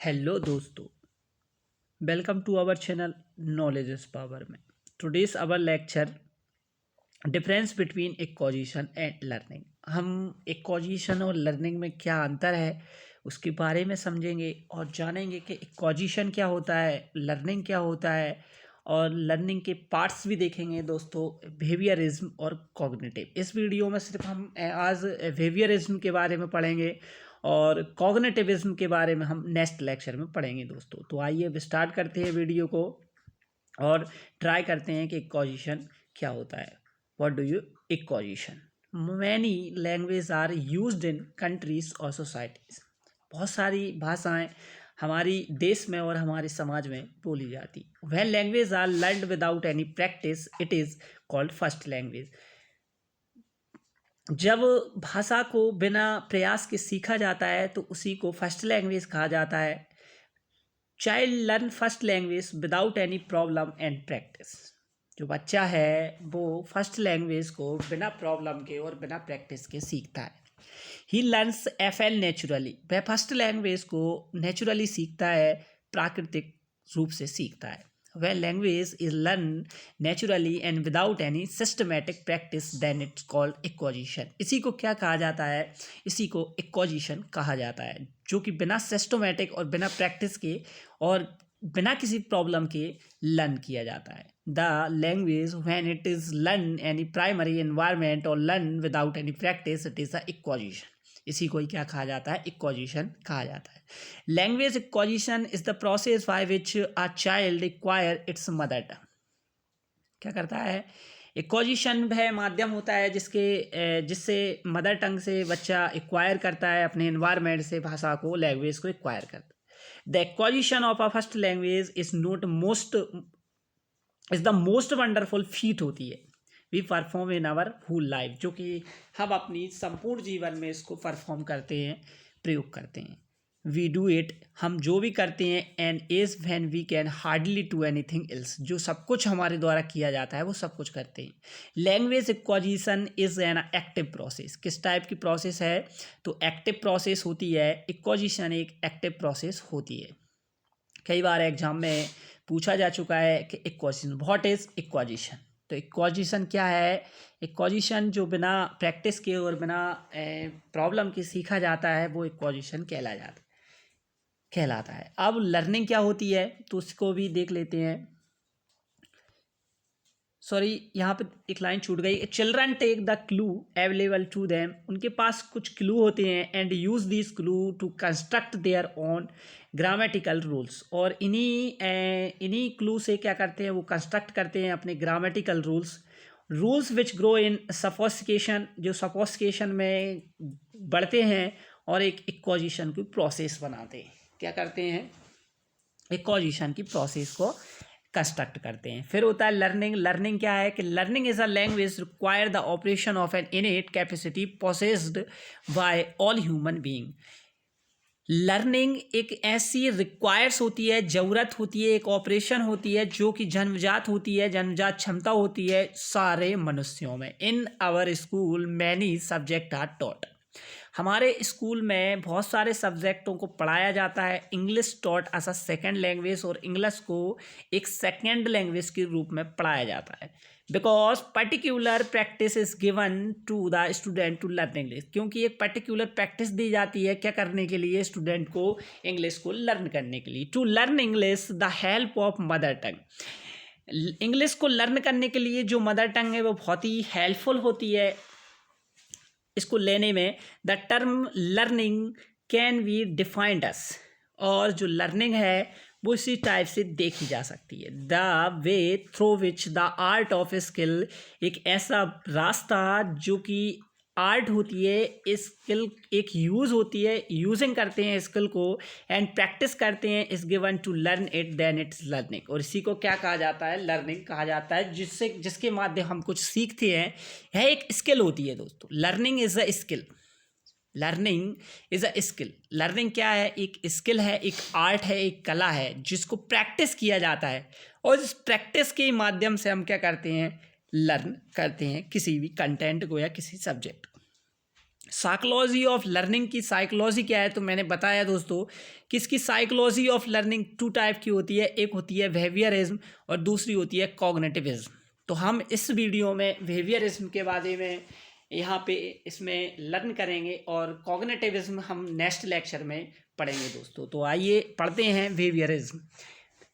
Hello दोस्तों, welcome to our channel knowledge is power में। Today's our lecture difference between acquisition and learning. हम acquisition और learning में क्या अंतर है उसके बारे में समझेंगे और जानेंगे कि एक्विजिशन क्या होता है, लर्निंग क्या होता है और लर्निंग के पार्ट्स भी देखेंगे दोस्तों, बिहेवियरिज्म और कॉग्निटिव। इस वीडियो में सिर्फ हम आज बिहेवियरिज्म के बारे में पढ़ेंगे और कॉग्निटिविज्म के बारे में हम नेक्स्ट लेक्चर में पढ़ेंगे दोस्तों। तो आइए अब स्टार्ट करते हैं वीडियो को और ट्राई करते हैं कि एक्विजिशन क्या होता है। What do you acquisition? Many language are used in countries और सोसाइटीज। बहुत सारी भाषाएं हमारी देश में और हमारे समाज में बोली जाती। When language are learned without any practice it is called first language. जब भाषा को बिना प्रयास के सीखा जाता है तो उसी को फर्स्ट लैंग्वेज कहा जाता है। Child learn first language without any problem and practice. जो बच्चा है वो फर्स्ट लैंग्वेज को बिना प्रॉब्लम के और बिना प्रैक्टिस के सीखता है। He learns FL naturally. वह फर्स्ट लैंग्वेज को नेचुरली सीखता है, प्राकृतिक रूप से सीखता है। वह language is learn naturally and without any systematic practice then it's called acquisition. इसी को क्या कहा जाता है? इसी को एक्विजिशन कहा जाता है, जो कि बिना सिस्टमेटिक और बिना प्रैक्टिस के और बिना किसी प्रॉब्लम के लर्न किया जाता है। The language when it is learn any primary environment और learn without any practice it is a acquisition. इसी को ही क्या कहा जाता है? एक्विजिशन कहा जाता है। Language acquisition is the process by which a child acquire it's mother tongue. क्या करता है? एक्विजिशन वह माध्यम होता है जिससे मदर टंग से बच्चा एक्वायर करता है, अपने एनवायरमेंट से भाषा को, लैंग्वेज को एक्वायर करता है। The acquisition of a first language is the most wonderful feat होती है we perform in our whole life, जो कि हम अपनी संपूर्ण जीवन में इसको परफॉर्म करते हैं, प्रयोग करते हैं। वी डू इट, हम जो भी करते हैं, and is when we can hardly do anything else, जो सब कुछ हमारे द्वारा किया जाता है वो सब कुछ करते हैं। Language acquisition is an active process. किस टाइप की प्रोसेस है? तो एक्टिव प्रोसेस होती है। एक्विजिशन एक एक्टिव प्रोसेस होती है। कई बार एग्जाम में पूछा जा चुका है कि एक्विजिशन, व्हाट इज एक्विजिशन? तो एक्विजिशन क्या है? एक्विजिशन जो बिना प्रैक्टिस के और बिना प्रॉब्लम के सीखा जाता है वो एक्विजिशन कहलाता है। अब लर्निंग क्या होती है तो उसको भी देख लेते हैं। सॉरी, यहाँ पे एक लाइन छूट गई। Children take the clue available to them. उनके पास कुछ क्लू होते हैं and use this clue to construct their own grammatical rules. और इन्हीं क्लू से क्या करते हैं? वो कंस्ट्रक्ट करते हैं अपने grammatical rules which grow in sophistication, जो सफोस्टिकेशन में बढ़ते हैं और एक एक्विजिशन की प्रोसेस बनाते हैं। क्या करते हैं? एक्विजिशन की प्रोसेस को कंस्ट्रक्ट करते हैं। फिर होता है लर्निंग। लर्निंग क्या है? कि learning is a language require the operation of N इनेट capacity possessed bye all human being. Learning एक ऐसी रिक्वायर्स होती है, ज़रूरत होती है, एक ऑपरेशन होती है जो कि जन्मजात होती है, जन्मजात क्षमता होती है सारे मनुष्यों में। In our school many subject are taught. हमारे स्कूल में बहुत सारे सब्जेक्टों को पढ़ाया जाता है। English taught as a second language, और इंग्लिश को एक सेकेंड लैंग्वेज के रूप में पढ़ाया जाता है। Because particular practice is given to the student to learn English, क्योंकि एक पर्टिकुलर प्रैक्टिस दी जाती है क्या करने के लिए? स्टूडेंट को इंग्लिश को लर्न करने के लिए। To learn English the help of mother tongue. English को लर्न करने के लिए जो मदर टंग है वो बहुत ही हेल्पफुल होती है इसको लेने में। The term learning can be defined as, और जो लर्निंग है वो इसी टाइप से देखी जा सकती है। The way through which the art of skill, एक ऐसा रास्ता जो कि आर्ट होती है, स्किल एक यूज़ होती है, यूजिंग करते हैं स्किल को एंड प्रैक्टिस करते हैं, is given to learn it then it's learning. और इसी को क्या कहा जाता है? लर्निंग कहा जाता है, जिसके माध्यम हम कुछ सीखते हैं। यह एक स्किल होती है दोस्तों। Learning is a skill. Learning is a skill. Learning क्या है? एक स्किल है, एक आर्ट है, एक कला है जिसको प्रैक्टिस किया जाता है, और इस प्रैक्टिस के माध्यम से हम क्या करते हैं? लर्न करते हैं किसी भी कंटेंट को या किसी सब्जेक्ट को। साइकोलॉजी ऑफ लर्निंग की साइकोलॉजी क्या है, तो मैंने बताया दोस्तों कि इसकी psychology of learning two type की होती है, एक होती है बिहेवियरिज्म और दूसरी होती है कॉग्निटिविज्म। तो हम इस वीडियो में बिहेवियरिज्म के बारे में यहाँ पे इसमें लर्न करेंगे और कॉग्निटिविज्म हम नेक्स्ट लेक्चर में पढ़ेंगे दोस्तों। तो आइए पढ़ते हैं behaviourism.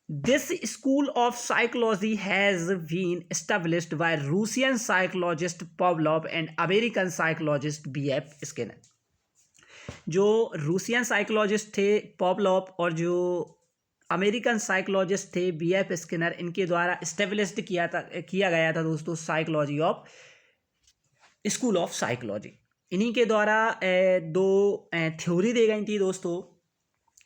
This school of psychology has been established by Russian psychologist Pavlov and American psychologist B.F. Skinner। जो रूसियन साइकोलॉजिस्ट थे पॉवलोव और जो अमेरिकन साइकोलॉजिस्ट थे B.F. स्किनर, इनके द्वारा इस्टेब्लिश्ड किया गया था दोस्तों psychology of school of psychology. इन्हीं के द्वारा दो थ्योरी दी गई थी दोस्तों।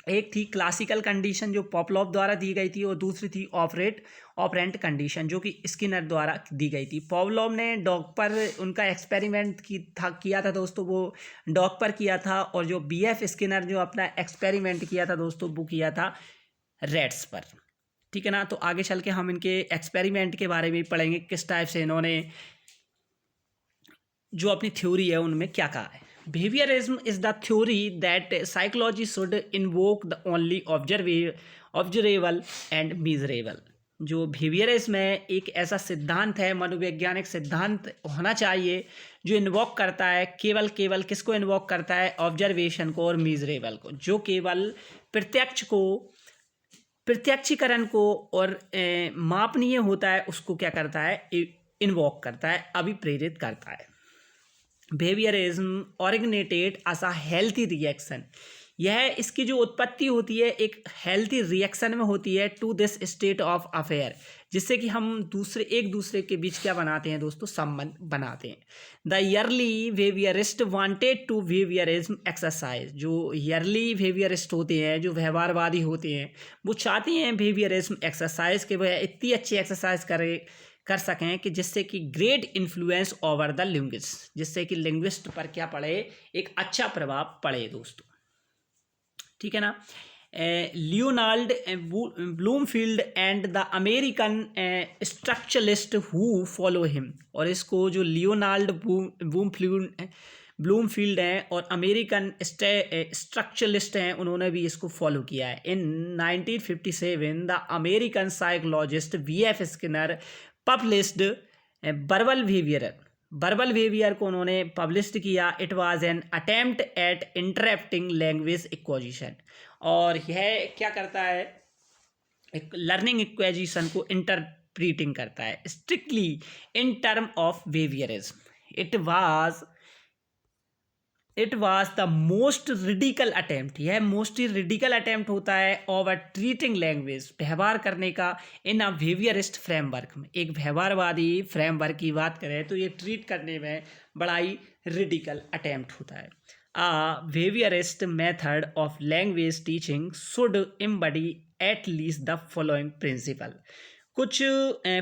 एक थी क्लासिकल कंडीशन जो पॉवलोव द्वारा दी गई थी और दूसरी थी ऑपरेंट कंडीशन जो कि स्किनर द्वारा दी गई थी। पॉवलोव ने डॉग पर उनका एक्सपेरिमेंट किया था दोस्तों, वो डॉग पर किया था, और जो B.F. स्किनर जो अपना एक्सपेरिमेंट किया था दोस्तों वो किया था रैट्स पर। ठीक है ना। तो आगे चल के हम इनके एक्सपेरिमेंट के बारे में पढ़ेंगे, किस टाइप से इन्होंने जो अपनी थ्योरी है उनमें क्या कहा है। Behaviorism is the theory that psychology should invoke the only observable and measurable। जो बिहेवियरिज्म है एक ऐसा सिद्धांत है, मनोवैज्ञानिक सिद्धांत होना चाहिए जो इन्वोक करता है केवल किसको इन्वोक करता है, ऑब्जर्वेशन को और मीजरेबल को, जो केवल प्रत्यक्षीकरण को और मापनीय होता है उसको क्या करता है, इन्वोक करता है, अभिप्रेरित करता है। Behaviourism originated as a healthy reaction, यह इसकी जो उत्पत्ति होती है एक हेल्थी रिएक्शन में होती है to this state of affair, जिससे कि हम एक दूसरे के बीच क्या बनाते हैं दोस्तों, संबंध बनाते हैं। The early behaviourist wanted to behaviourism exercise, जो ईयरली बिहेवियरिस्ट होते हैं, जो व्यवहारवादी होते हैं, वो चाहते हैं बिहेवियरिज्म एक्सरसाइज के वह इतनी अच्छी एक्सरसाइज कर सकें कि जिससे कि great influence over the linguist, जिससे कि लिंग्विस्ट पर क्या पड़े, एक अच्छा प्रभाव पड़े दोस्तों। ठीक है ना। Leonard Bloomfield and the American structuralist who follow him, और इसको जो लियोनार्ड ब्लूमफील्ड हैं और अमेरिकन स्ट्रक्चरलिस्ट हैं उन्होंने भी इसको फॉलो किया है। In 1957 the American psychologist B.F. Skinner published verbal behaviour को उन्होंने पब्लिश्ड किया। It was an attempt at interpreting language acquisition, और यह क्या करता है, एक लर्निंग इक्वेजिशन को इंटरप्रीटिंग करता है strictly in term of behaviourism. It was the most radical attempt, यह मोस्ट रिडिकल अटेम्प्ट होता है ओवर ट्रीटिंग लैंग्वेज, व्यवहार करने का इन अ बिहेवियरिस्ट फ्रेमवर्क में। एक व्यवहारवादी फ्रेमवर्क की बात करें तो ये ट्रीट करने में बड़ा ही रिडिकल अटेम्प्ट होता है। A behaviorist method of language teaching should embody at least the following principle। कुछ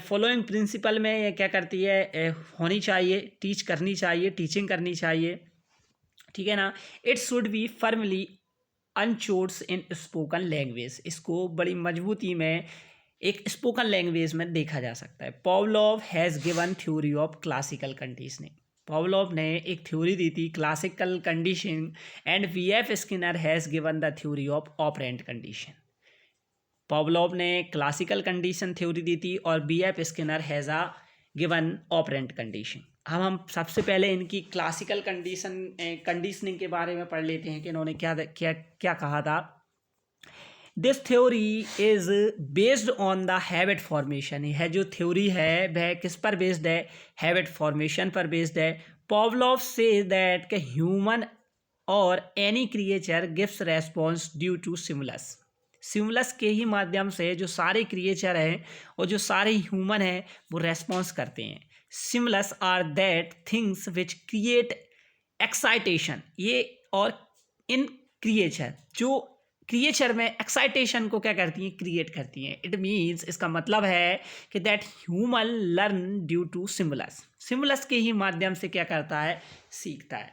फॉलोइंग प्रिंसिपल में ये क्या करती है, होनी चाहिए, टीच करनी चाहिए, टीचिंग करनी चाहिए। ठीक है ना। It should be firmly anchored in spoken language, इसको बड़ी मजबूती में एक स्पोकन लैंग्वेज में देखा जा सकता है। Pavlov has given theory of classical conditioning, Pavlov ने एक थ्योरी दी थी classical conditioning, and B.F. Skinner has given the theory of operant condition. Pavlov ने क्लासिकल कंडीशन थ्योरी दी थी और B.F. Skinner has a given operant condition. हम सबसे पहले इनकी क्लासिकल कंडीशनिंग के बारे में पढ़ लेते हैं कि इन्होंने क्या कहा था। This theory is based on the habit formation, यह जो थ्योरी है वह किस पर बेस्ड है, हैबिट फॉर्मेशन पर बेस्ड है। पॉवलोव सेज दैट के ह्यूमन और any creature gives response due to stimulus के ही माध्यम से जो सारे क्रिएचर हैं और जो सारे ह्यूमन हैं वो रेस्पॉन्स करते हैं। Stimulus are that things which create excitation, ये और इन क्रिएचर में एक्साइटेशन को क्या करती हैं, क्रिएट करती हैं। इट मीन्स, इसका मतलब है कि that human learn due to stimulus के ही माध्यम से क्या करता है, सीखता है।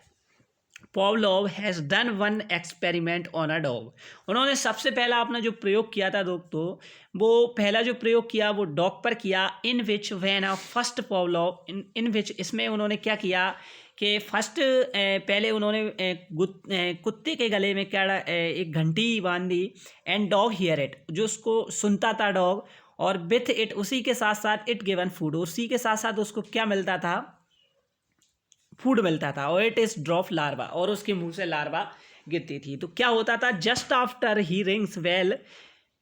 Pavlov has done one experiment on a dog. उन्होंने सबसे पहला अपना जो प्रयोग किया था दोस्तों, वो पहला जो प्रयोग किया वो डॉग पर किया। इन विच वैन अ फर्स्ट पॉवलोव इन विच, इसमें उन्होंने क्या किया कि फर्स्ट पहले उन्होंने कुत्ते के गले में क्या एक घंटी बांध दी। एंड डॉग हियर इट, जो उसको सुनता था डॉग, और विथ इट, उसी के साथ साथ इट गिवन फूड, उसी के साथ साथ उसको क्या मिलता था, फूड मिलता था। और इट इज ड्रॉप लार्वा, और उसके मुंह से लार्वा गिरती थी। तो क्या होता था, just after he rings well,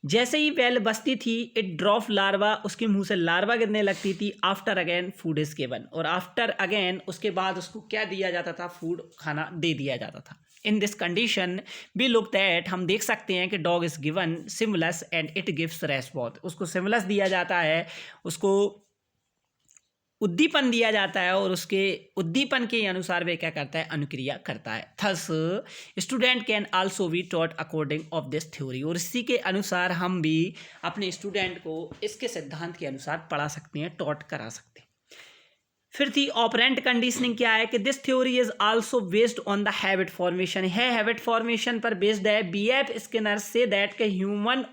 जैसे ही वेल बजती थी, इट ड्रॉप लार्वा, उसके मुंह से लार्वा गिरने लगती थी। After again food is given, और आफ्टर अगेन उसके बाद उसको क्या दिया जाता था, फूड, खाना दे दिया जाता था। In this condition we look that, हम देख सकते हैं कि dog is given stimulus and it gives response, उसको सिमुलस दिया जाता है, उसको उद्दीपन दिया जाता है, और उसके उद्दीपन के अनुसार वे क्या करता है, अनुक्रिया करता है। Thus student can also be taught according of this theory, और इसी के अनुसार हम भी अपने स्टूडेंट को इसके सिद्धांत के अनुसार पढ़ा सकते हैं, टॉट करा सकते हैं। फिर थी ऑपरेंट कंडीशनिंग, क्या है कि this theory is also based on the habit formation, है हैबिट फॉर्मेशन पर बेस्ड है। B.F. स्किनर से दैट के ह्यूमन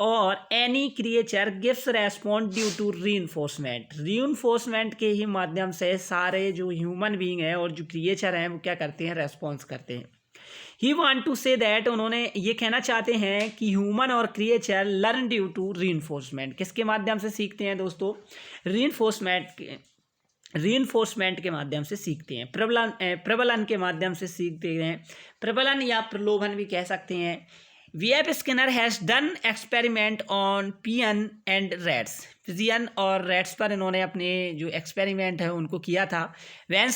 और any creature gives respond due to reinforcement के ही माध्यम से सारे जो ह्यूमन बीइंग है और जो क्रिएचर हैं वो क्या करते हैं, रेस्पॉन्स करते हैं। He want to say that, उन्होंने ये कहना चाहते हैं कि ह्यूमन और creature learn due to reinforcement, किसके माध्यम से सीखते हैं दोस्तों, रीइंफोर्समेंट के माध्यम से सीखते हैं, प्रबलन के माध्यम से सीखते हैं, प्रबलन या प्रलोभन भी कह सकते हैं। V.F. Skinner has done experiment on pigeon and rats, pigeon और रैट्स पर इन्होंने अपने जो एक्सपेरिमेंट है उनको किया था। when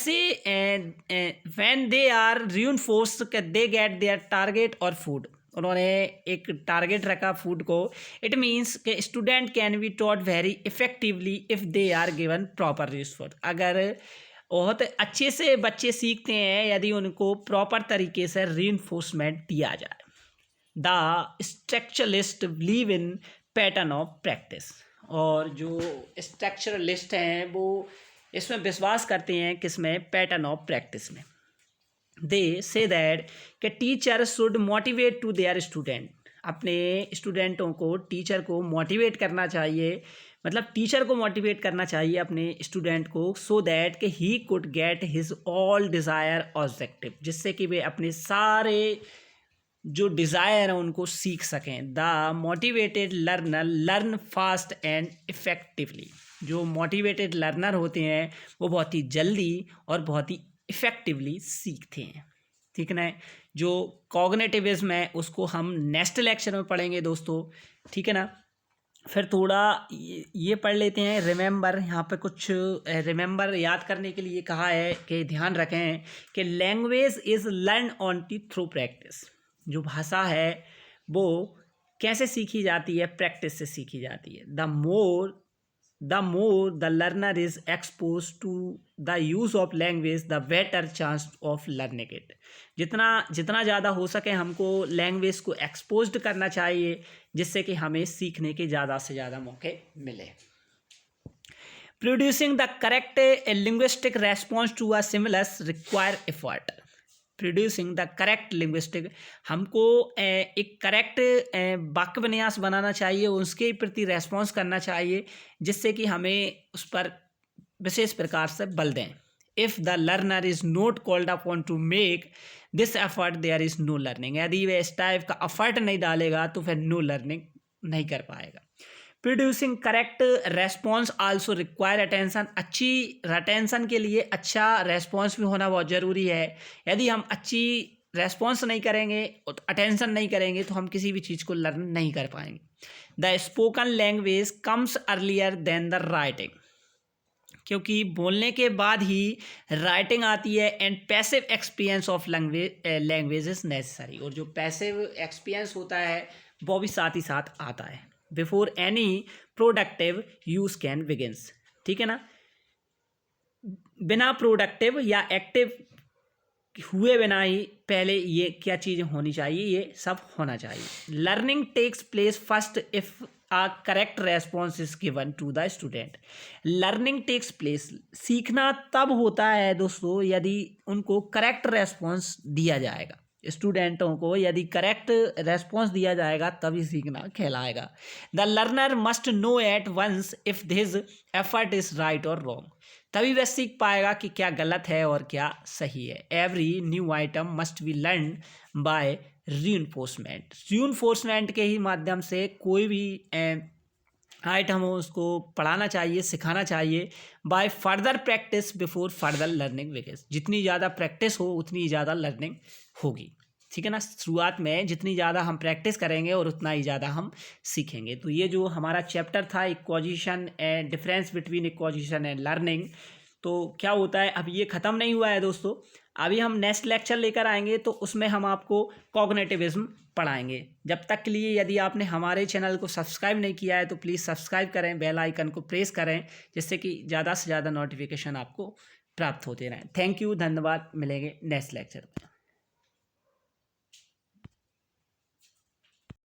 they are reinforced they get their target और फूड, उन्होंने एक टारगेट रखा फूड को। इट मीन्स कि student can be taught very effectively if they are given proper response, अगर बहुत अच्छे से बच्चे सीखते हैं यदि उनको प्रॉपर तरीके से रीइंफोर्समेंट दिया जाए। The structuralist believe in pattern of practice, और जो स्ट्रक्चरलिस्ट हैं वो इसमें विश्वास करते हैं, किसमें, पैटर्न ऑफ प्रैक्टिस में। दे से दैट कि teacher should motivate to their student, अपने स्टूडेंटों को, टीचर को मोटिवेट करना चाहिए, मतलब टीचर को मोटिवेट करना चाहिए अपने स्टूडेंट को, सो दैट कि he could get his all desire objective, जिससे कि वे अपने सारे जो डिज़ायर है उनको सीख सकें। The motivated learner learn fast and effectively, जो मोटिवेटेड लर्नर होते हैं वो बहुत ही जल्दी और बहुत ही इफ़ेक्टिवली सीखते हैं, ठीक है ना। जो कॉग्निटिविज्म है उसको हम नेक्स्ट लेक्चर में पढ़ेंगे दोस्तों, ठीक है ना। फिर थोड़ा ये पढ़ लेते हैं रिमेंबर, यहाँ पे कुछ रिमेंबर याद करने के लिए कहा है कि ध्यान रखें कि language is learn only through practice, जो भाषा है वो कैसे सीखी जाती है, प्रैक्टिस से सीखी जाती है। The more the learner is expose to the use of language the better chance of learning it, जितना ज़्यादा हो सके हमको लैंग्वेज को एक्सपोज्ड करना चाहिए, जिससे कि हमें सीखने के ज़्यादा से ज़्यादा मौके मिले। Producing the correct linguistic response to a stimulus require effort, producing the correct linguistic, हमको एक करेक्ट वाक्य विन्यास बनाना चाहिए, उसके प्रति रेस्पॉन्स करना चाहिए, जिससे कि हमें उस पर विशेष प्रकार से बल दें। If the learner is not called upon to make this effort there is no learning, यदि वह इस टाइप का एफर्ट नहीं डालेगा तो फिर नो लर्निंग नहीं कर पाएगा। Producing correct response also require attention, अच्छी अटेंशन के लिए अच्छा रेस्पॉन्स भी होना बहुत ज़रूरी है। यदि हम अच्छी रेस्पॉन्स नहीं करेंगे, अटेंशन नहीं करेंगे, तो हम किसी भी चीज़ को लर्न नहीं कर पाएंगे। The spoken language comes earlier than the writing, क्योंकि बोलने के बाद ही राइटिंग आती है। And passive experience of language is necessary, और जो पैसिव एक्सपीरियंस होता है वो भी साथ ही साथ आता है। Before any productive use can begins, ठीक है ना। बिना प्रोडक्टिव या एक्टिव हुए बिना ही पहले ये क्या चीज़ होनी चाहिए, ये सब होना चाहिए। Learning takes place first if a correct response is given to the student. Learning takes place. सीखना तब होता है दोस्तों यदि उनको करेक्ट रेस्पॉन्स दिया जाएगा, स्टूडेंटों को यदि करेक्ट रेस्पॉन्स दिया जाएगा तभी सीखना कहलाएगा. The learner must know at once if his effort is right और रॉन्ग. तभी वह सीख पाएगा कि क्या गलत है और क्या सही है. Every new item must be learn by reinforcement. Reinforcement के ही माध्यम से कोई भी आइटम हो उसको पढ़ाना चाहिए, सिखाना चाहिए. By further practice before further learning begins. जितनी ज़्यादा प्रैक्टिस हो उतनी ज़्यादा लर्निंग होगी. ठीक है ना. शुरुआत में जितनी ज़्यादा हम प्रैक्टिस करेंगे और उतना ही ज़्यादा हम सीखेंगे. तो ये जो हमारा चैप्टर था acquisition and difference between acquisition and learning, तो क्या होता है अब ये ख़त्म नहीं हुआ है दोस्तों. अभी हम नेक्स्ट लेक्चर लेकर आएंगे तो उसमें हम आपको कॉग्निटिविज्म पढ़ाएंगे. जब तक के लिए यदि आपने हमारे चैनल को सब्सक्राइब नहीं किया है तो प्लीज़ सब्सक्राइब करें, बेल आइकन को प्रेस करें जिससे कि ज़्यादा से ज़्यादा नोटिफिकेशन आपको प्राप्त होते रहें. थैंक यू, धन्यवाद. मिलेंगे नेक्स्ट लेक्चर में.